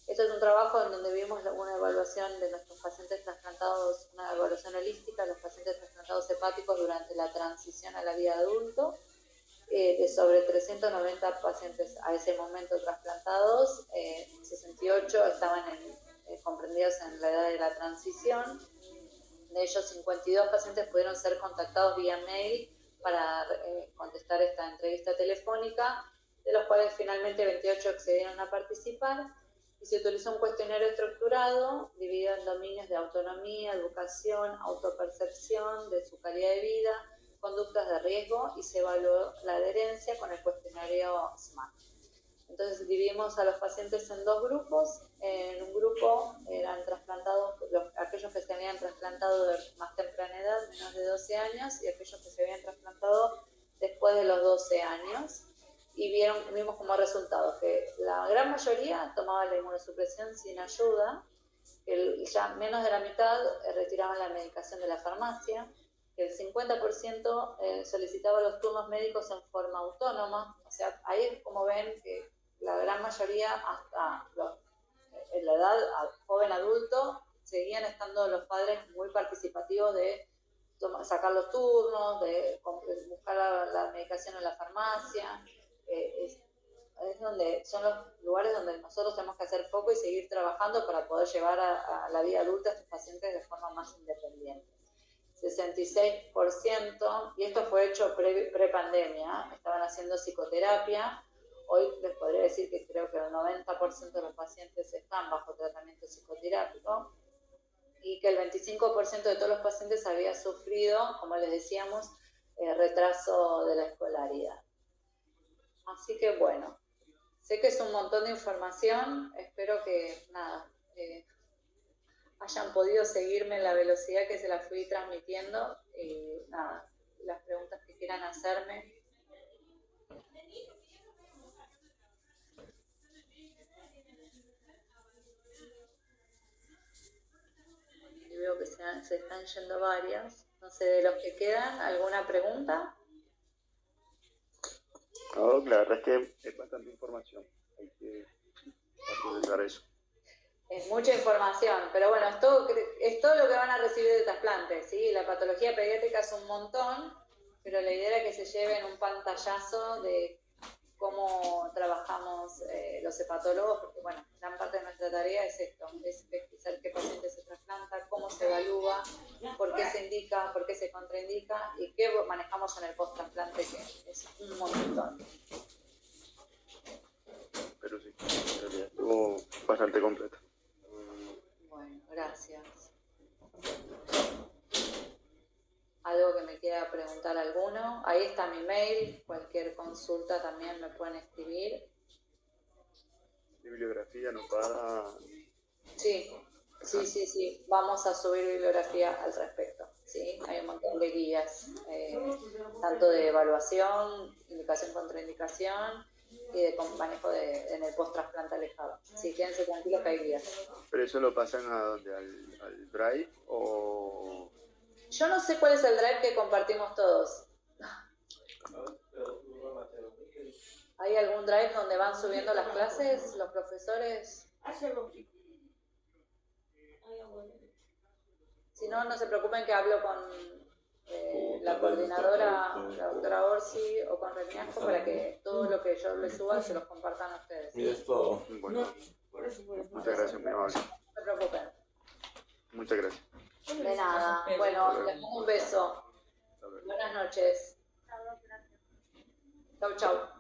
A: Esto es un trabajo en donde vimos una evaluación de nuestros pacientes trasplantados, una evaluación holística de los pacientes trasplantados hepáticos durante la transición a la vida adulto. De sobre 390 pacientes a ese momento trasplantados, 68 estaban comprendidos en la edad de la transición. De ellos, 52 pacientes pudieron ser contactados vía mail para contestar esta entrevista telefónica, de los cuales finalmente 28 accedieron a participar. Y se utilizó un cuestionario estructurado, dividido en dominios de autonomía, educación, autopercepción de su calidad de vida, conductas de riesgo, y se evaluó la adherencia con el cuestionario SMART. Entonces dividimos a los pacientes en dos grupos. En un grupo eran trasplantados aquellos que se habían trasplantado de más temprana edad, menos de 12 años, y aquellos que se habían trasplantado después de los 12 años. Y vimos como resultado que la gran mayoría tomaba la inmunosupresión sin ayuda, que ya menos de la mitad retiraban la medicación de la farmacia, que el 50% solicitaba los turnos médicos en forma autónoma. O sea, ahí es como ven que la gran mayoría, hasta en la edad joven adulto, seguían estando los padres muy participativos de sacar los turnos, de buscar la medicación en la farmacia. Son los lugares donde nosotros tenemos que hacer foco y seguir trabajando para poder llevar a la vida adulta a estos pacientes de forma más independiente. 66%, y esto fue hecho pre-pandemia, estaban haciendo psicoterapia. Hoy les podría decir que creo que el 90% de los pacientes están bajo tratamiento psicoterápico y que el 25% de todos los pacientes había sufrido, como les decíamos, retraso de la escolaridad. Así que bueno, sé que es un montón de información, espero que hayan podido seguirme en la velocidad que se la fui transmitiendo y las preguntas que quieran hacerme. Y veo que se están yendo varias. No sé, de los que quedan, ¿alguna pregunta?
E: No, la verdad es que es bastante información, hay que procesar eso.
A: Es mucha información, pero bueno, es todo lo que van a recibir de trasplante, ¿sí? La patología pediátrica es un montón, pero la idea era que se lleven un pantallazo de cómo trabajamos los hepatólogos, porque bueno, gran parte de nuestra tarea es esto, es pesquisar qué paciente se trasplanta, cómo se evalúa, por qué se indica, por qué se contraindica y qué manejamos en el post-trasplante, que es un montón.
E: Pero sí, en realidad estuvo bastante completo.
A: Bueno, gracias. ¿Algo que me quiera preguntar alguno? Ahí está mi mail, cualquier consulta también me pueden escribir.
E: Bibliografía no para.
A: Sí, sí. Vamos a subir bibliografía al respecto. Sí, hay un montón de guías, tanto de evaluación, indicación contraindicación y de manejo en el post-trasplante alejado. Sí, quédense tranquilos que hay guías.
E: ¿Pero eso lo pasan a dónde? ¿Al Drive o...?
A: Yo no sé cuál es el drive que compartimos todos. ¿Hay algún drive donde van subiendo las clases los profesores? Si no, no se preocupen que hablo con la coordinadora, la doctora Orsi, o con Reniasco para que todo lo que yo les suba se los compartan a ustedes.
E: Bueno, muchas gracias, muy amable.
A: No se preocupen.
E: Muchas gracias.
A: De nada. Bueno, les mando un beso. Buenas noches. Chau, chau.